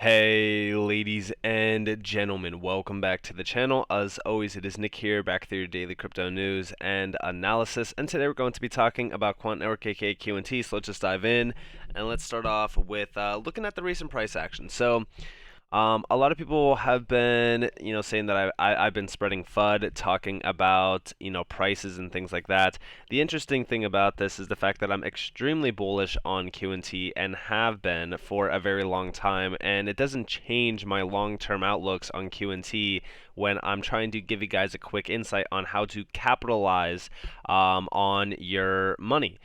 Hey ladies and gentlemen, welcome back to the channel. As always, it is Nick here, back with your daily crypto news and analysis. And today we're going to be talking about Quant Network, aka Q&T. So let's just dive in and let's start off with looking at the recent price action. A lot of people have been, saying that I've been spreading FUD, talking about, prices and things like that. The interesting thing about this is the fact that I'm extremely bullish on Q&T and have been for a very long time, and it doesn't change my long-term outlooks on Q&T when I'm trying to give you guys a quick insight on how to capitalize on your money.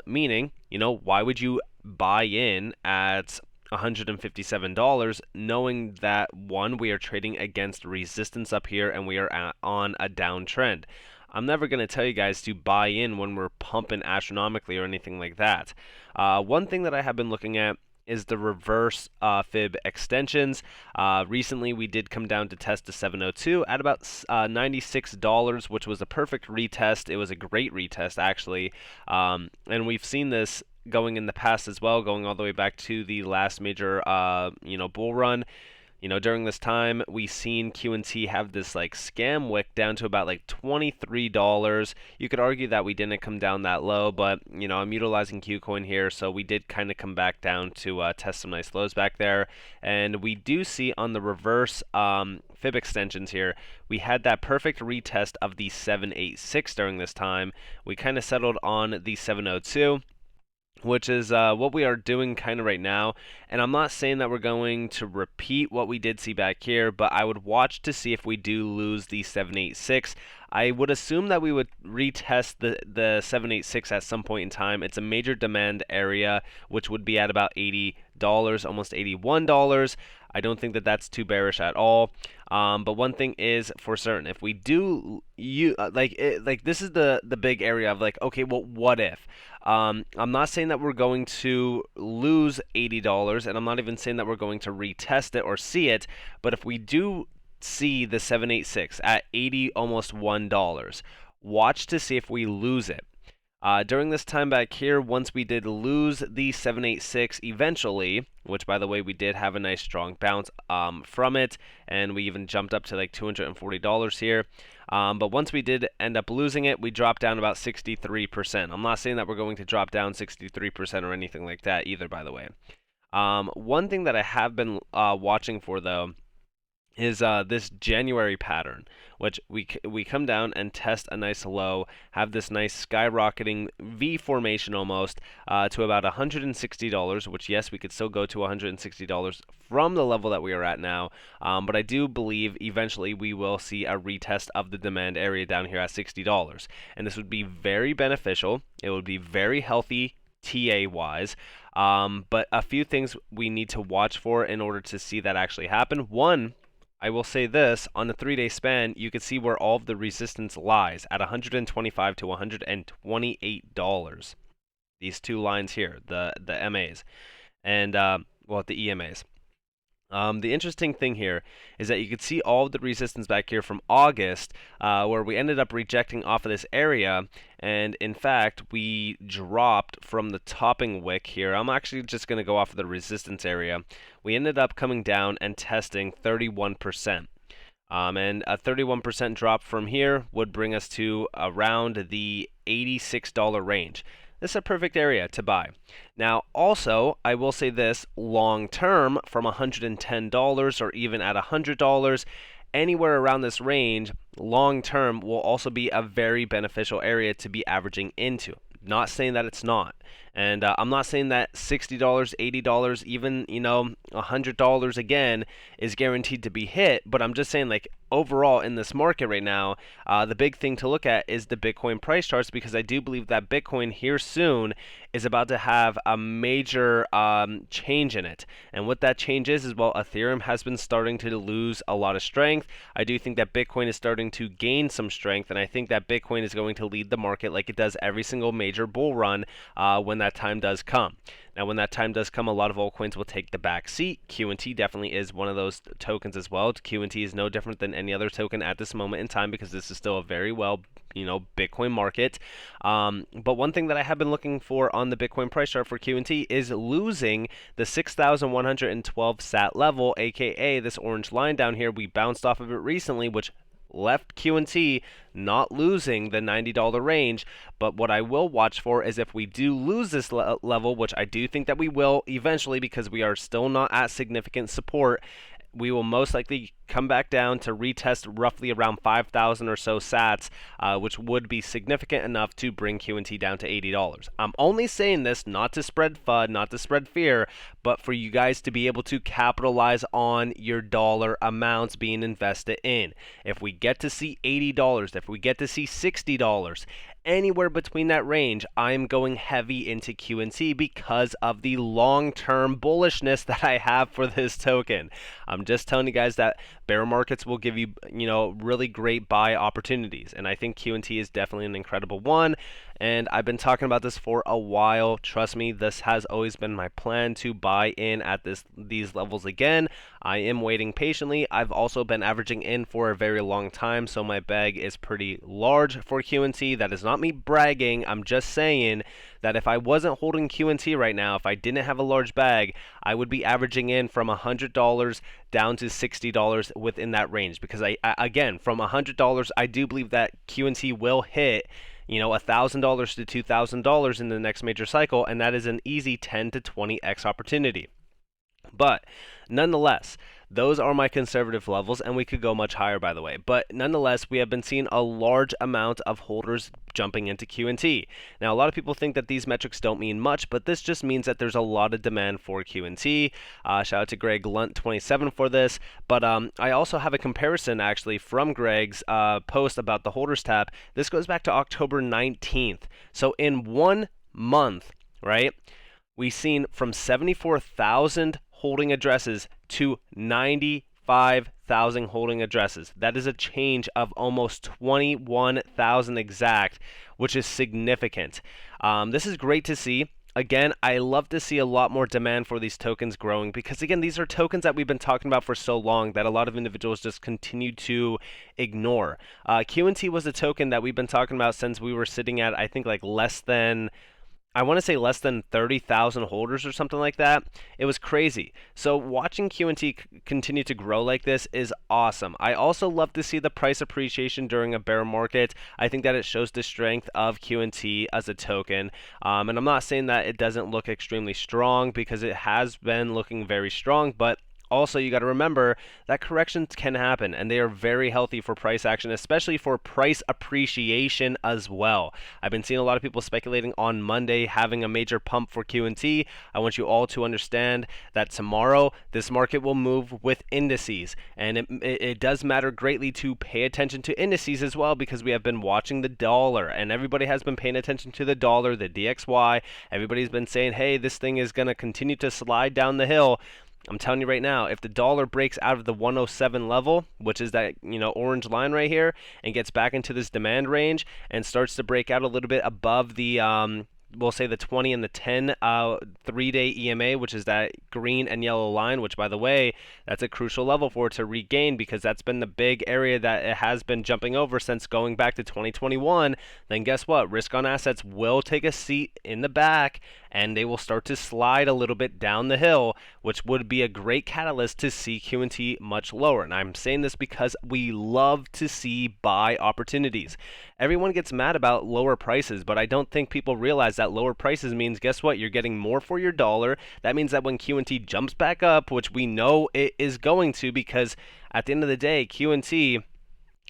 Meaning, why would you buy in at $157, knowing that one, we are trading against resistance up here and we are on a downtrend. I'm never going to tell you guys to buy in when we're pumping astronomically or anything like that. One thing that I have been looking at is the reverse fib extensions. Recently, we did come down to test the 702 at about $96, which was a perfect retest. It was a great retest, actually. And we've seen this going in the past as well, going all the way back to the last major, bull run. During this time, we've seen Q&T have this like scam wick down to about like $23. You could argue that we didn't come down that low, but I'm utilizing Qcoin here, so we did kind of come back down to test some nice lows back there. And we do see on the reverse fib extensions here, we had that perfect retest of the 786 during this time. We kind of settled on the 702, which is what we are doing kind of right now. And I'm not saying that we're going to repeat what we did see back here, but I would watch to see if we do lose the 786. I would assume that we would retest the 786 at some point in time. It's a major demand area, which would be at about $80, almost $81. I don't think that that's too bearish at all. But one thing is for certain, if we do, this is the big area of like, okay, well, what if? I'm not saying that we're going to lose $80, and I'm not even saying that we're going to retest it or see it, but if we do see the 786 at 80, almost $1, watch to see if we lose it. During this time back here, once we did lose the 786 eventually, which by the way, we did have a nice strong bounce from it, and we even jumped up to like $240 here. But once we did end up losing it, we dropped down about 63%. I'm not saying that we're going to drop down 63% or anything like that either, by the way. One thing that I have been watching for, though, is this January pattern, which we come down and test a nice low, have this nice skyrocketing V formation almost to about $160, which yes, we could still go to $160 from the level that we are at now, but I do believe eventually we will see a retest of the demand area down here at $60, and this would be very beneficial. It would be very healthy TA wise. But a few things we need to watch for in order to see that actually happen. One, I will say this, on a 3-day span, you can see where all of the resistance lies at $125 to $128. These two lines here, the MAs, and the EMAs. The interesting thing here is that you can see all of the resistance back here from August, where we ended up rejecting off of this area, and in fact, we dropped from the topping wick here. I'm actually just going to go off of the resistance area. We ended up coming down and testing 31%. And a 31% drop from here would bring us to around the $86 range. This is a perfect area to buy. Now, also, I will say this, long term, from $110 or even at $100, anywhere around this range, long term will also be a very beneficial area to be averaging into. Not saying that it's not. And I'm not saying that $60, $80, even, $100 again is guaranteed to be hit, but I'm just saying, like, overall in this market right now, the big thing to look at is the Bitcoin price charts, because I do believe that Bitcoin here soon is about to have a major change in it. And what that change is, well, Ethereum has been starting to lose a lot of strength. I do think that Bitcoin is starting to gain some strength, and I think that Bitcoin is going to lead the market like it does every single major bull run when that that time does come. Now, when that time does come, a lot of altcoins will take the back seat. QNT definitely is one of those tokens as well. QNT is no different than any other token at this moment in time because this is still a very well, Bitcoin market. But one thing that I have been looking for on the Bitcoin price chart for QNT is losing the 6,112 sat level, aka this orange line down here. We bounced off of it recently, which left QNT not losing the $90 range. But what I will watch for is if we do lose this level, which I do think that we will eventually because we are still not at significant support, we will most likely come back down to retest roughly around 5,000 or so sats, which would be significant enough to bring QNT down to $80. I'm only saying this not to spread FUD, not to spread fear, but for you guys to be able to capitalize on your dollar amounts being invested in. If we get to see $80, if we get to see $60, anywhere between that range, I'm going heavy into QNT because of the long-term bullishness that I have for this token. I'm just telling you guys that bear markets will give you, really great buy opportunities, and I think QNT is definitely an incredible one. And I've been talking about this for a while. Trust me, this has always been my plan to buy in at these levels again. I am waiting patiently. I've also been averaging in for a very long time, so my bag is pretty large for QNT. That is not me bragging. I'm just saying that if I wasn't holding QNT right now, if I didn't have a large bag, I would be averaging in from $100 down to $60 within that range. Because again, from $100, I do believe that QNT will hit $1,000 to $2,000 in the next major cycle, and that is an easy 10 to 20x opportunity. But nonetheless, those are my conservative levels, and we could go much higher, by the way. But nonetheless, we have been seeing a large amount of holders jumping into QNT. Now, a lot of people think that these metrics don't mean much, but this just means that there's a lot of demand for QNT. Shout out to Greg Lunt27 for this. But I also have a comparison, actually, from Greg's post about the holders tab. This goes back to October 19th. So in 1 month, right, we've seen from 74,000 holding addresses to 95,000 holding addresses. That is a change of almost 21,000 exact, which is significant. This is great to see. Again, I love to see a lot more demand for these tokens growing because, again, these are tokens that we've been talking about for so long that a lot of individuals just continue to ignore. QNT was a token that we've been talking about since we were sitting at, I think, like less than 30,000 holders or something like that. It was crazy. So watching QNT continue to grow like this is awesome. I also love to see the price appreciation during a bear market. I think that it shows the strength of QNT as a token. And I'm not saying that it doesn't look extremely strong because it has been looking very strong, but also, you got to remember that corrections can happen, and they are very healthy for price action, especially for price appreciation as well. I've been seeing a lot of people speculating on Monday having a major pump for QNT. I want you all to understand that tomorrow this market will move with indices, and it does matter greatly to pay attention to indices as well because we have been watching the dollar, and everybody has been paying attention to the dollar, the DXY. Everybody's been saying, hey, this thing is going to continue to slide down the hill. I'm telling you right now, if the dollar breaks out of the 107 level, which is that orange line right here, and gets back into this demand range and starts to break out a little bit above the we'll say the 20 and the 10 3-day EMA, which is that green and yellow line, which, by the way, that's a crucial level for it to regain because that's been the big area that it has been jumping over since going back to 2021. Then guess what? Risk on assets will take a seat in the back and they will start to slide a little bit down the hill, which would be a great catalyst to see QNT much lower. And I'm saying this because we love to see buy opportunities. Everyone gets mad about lower prices, but I don't think people realize that lower prices means, guess what? You're getting more for your dollar. That means that when QNT jumps back up, which we know it is going to, because at the end of the day, QNT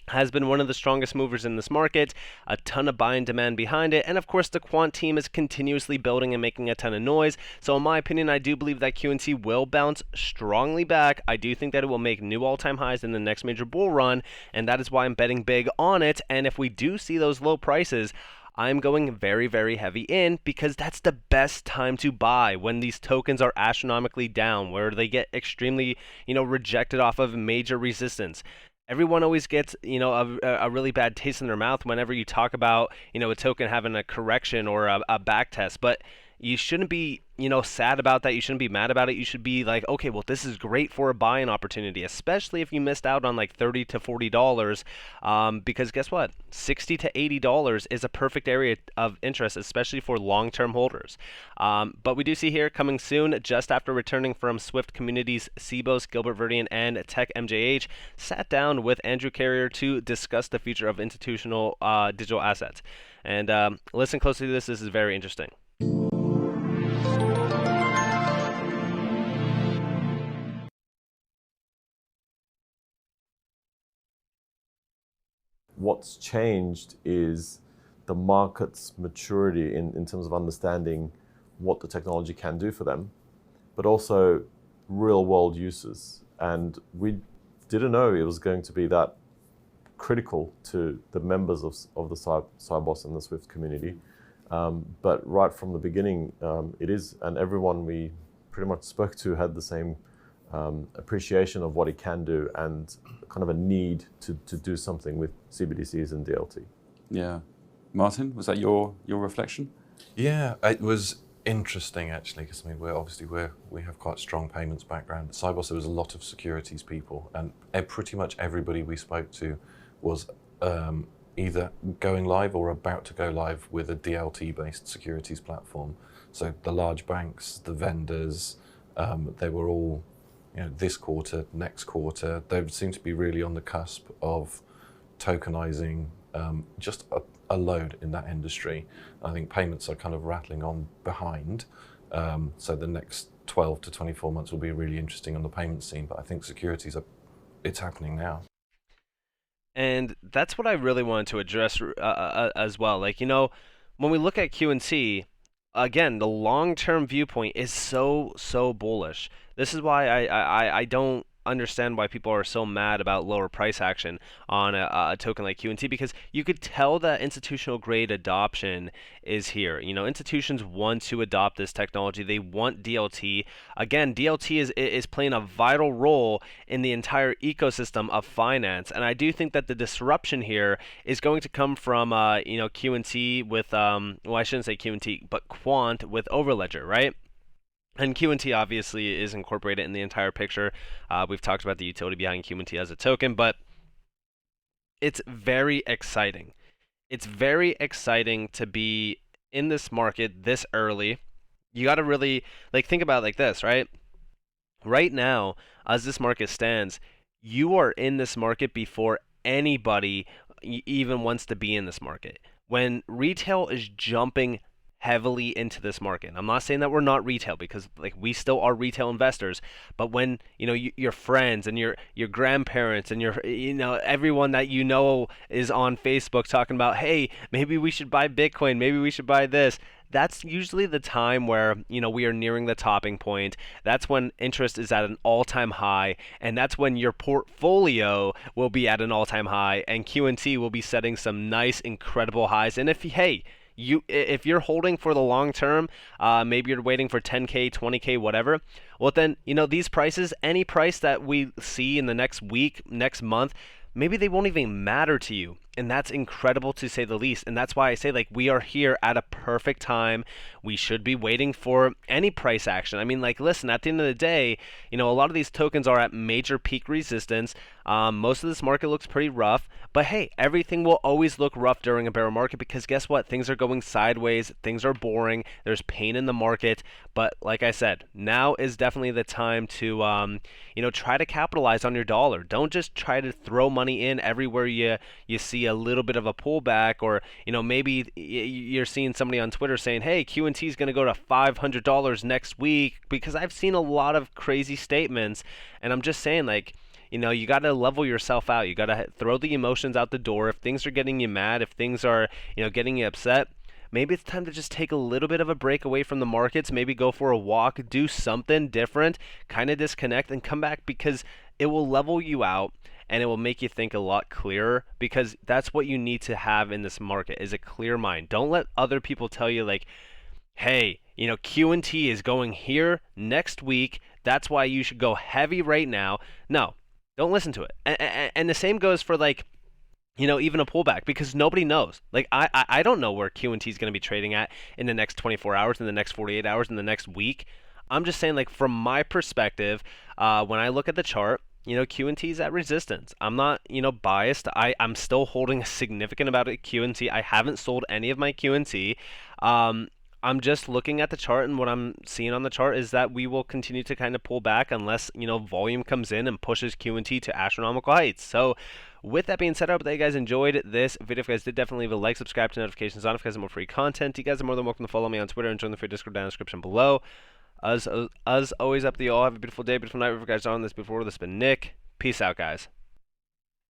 has been one of the strongest movers in this market, a ton of buy and demand behind it, and of course the Quant team is continuously building and making a ton of noise. So in my opinion, I do believe that QNT will bounce strongly back. I do think that it will make new all-time highs in the next major bull run, and that is why I'm betting big on it. And if we do see those low prices, I'm going very, very heavy in because that's the best time to buy when these tokens are astronomically down, where they get extremely, rejected off of major resistance. Everyone always gets, a really bad taste in their mouth whenever you talk about, a token having a correction or a back test. But you shouldn't be, sad about that. You shouldn't be mad about it. You should be like, okay, well, this is great for a buying opportunity, especially if you missed out on like $30 to $40. Because guess what? $60 to $80 is a perfect area of interest, especially for long-term holders. But we do see here coming soon, just after returning from Swift Communities, Cebos, Gilbert Verdian, and Tech MJH sat down with Andrew Carrier to discuss the future of institutional digital assets. And listen closely to this. This is very interesting. What's changed is the market's maturity in terms of understanding what the technology can do for them, but also real world uses. And we didn't know it was going to be that critical to the members of the Cybos and the Swift community. But right from the beginning, it is, and everyone we pretty much spoke to had the same appreciation of what it can do and kind of a need to do something with CBDCs and DLT. Yeah. Martin, was that your reflection? Yeah, it was interesting actually, because I mean, we have quite a strong payments background. At Cybos, there was a lot of securities people, and pretty much everybody we spoke to was either going live or about to go live with a DLT-based securities platform. So the large banks, the vendors, they were all, this quarter, next quarter, they seem to be really on the cusp of tokenizing just a load in that industry. I think payments are kind of rattling on behind. So the next 12 to 24 months will be really interesting on the payment scene, but I think securities it's happening now. And that's what I really wanted to address as well. Like, when we look at QNT, again, the long-term viewpoint is so bullish. This is why I don't understand why people are so mad about lower price action on a token like QNT, because you could tell that institutional grade adoption is here. Institutions want to adopt this technology. They want DLT. Again, DLT is playing a vital role in the entire ecosystem of finance, and I do think that the disruption here is going to come from QNT with well, I shouldn't say QNT, but Quant with Overledger, right? And QNT obviously is incorporated in the entire picture. We've talked about the utility behind QNT as a token, but it's very exciting. It's very exciting to be in this market this early. You got to really think about it like this, right? Right now, as this market stands, you are in this market before anybody even wants to be in this market. When retail is jumping heavily into this market. I'm not saying that we're not retail, because we still are retail investors, but when your friends and your grandparents and your everyone that is on Facebook talking about, hey, maybe we should buy Bitcoin, maybe we should buy this, that's usually the time where we are nearing the topping point. That's when interest is at an all-time high, and that's when your portfolio will be at an all-time high, and QNT will be setting some nice, incredible highs. And if you're holding for the long term, maybe you're waiting for 10K, 20K, whatever, well then, these prices, any price that we see in the next week, next month, maybe they won't even matter to you. And that's incredible, to say the least. And that's why I say, we are here at a perfect time. We should be waiting for any price action. I mean, listen, at the end of the day, a lot of these tokens are at major peak resistance. Most of this market looks pretty rough. But hey, everything will always look rough during a bear market, because guess what? Things are going sideways. Things are boring. There's pain in the market. But like I said, now is definitely the time to, try to capitalize on your dollar. Don't just try to throw money in everywhere you see a little bit of a pullback, or maybe you're seeing somebody on Twitter saying, hey, QNT is going to go to $500 next week, because I've seen a lot of crazy statements, and I'm just saying, you got to level yourself out. You got to throw the emotions out the door. If things are getting you mad, if things are getting you upset, maybe it's time to just take a little bit of a break away from the markets, maybe go for a walk, do something different, kind of disconnect, and come back, because it will level you out. And it will make you think a lot clearer, because that's what you need to have in this market, is a clear mind. Don't let other people tell you, hey, QNT is going here next week, that's why you should go heavy right now. No, don't listen to it. And the same goes for even a pullback, because nobody knows. Like I don't know where QT is going to be trading at in the next 24 hours, in the next 48 hours, in the next week. I'm just saying, like, from my perspective, when I look at the chart, QT is at resistance. I'm not, biased. I'm still holding a significant amount of QT. I haven't sold any of my QT. I'm just looking at the chart, and what I'm seeing on the chart is that we will continue to kind of pull back unless, volume comes in and pushes QT to astronomical heights. So with that being said, I hope that you guys enjoyed this video. If you guys did, definitely leave a like, subscribe to notifications on if you guys want more free content. You guys are more than welcome to follow me on Twitter and join the free Discord down in the description below. As always, up to you all. Have a beautiful day, beautiful night. Wherever you guys are on this before. This has been Nick. Peace out, guys.